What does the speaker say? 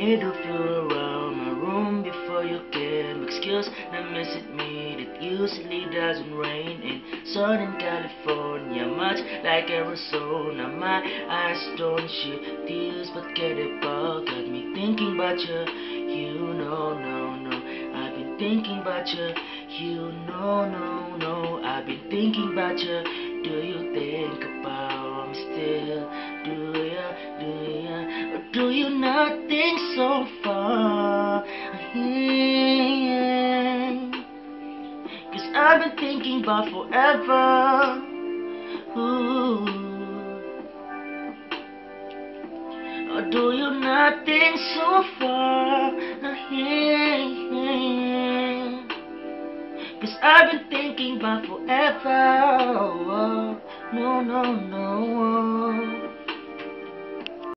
need to feel around my room before you came. Excuse the visit me that usually doesn't rain in Southern California, much like Arizona. My eyes don't shed tears, but can't got me thinking about you. You know, no, I've been thinking about you. You know, no, I've been thinking about you. Do you think about me still? Or do you not think so far? Yeah. 'Cause I've been thinking about forever. Ooh. Or do you not think so far? Yeah. 'Cause I've been thinking about forever. No.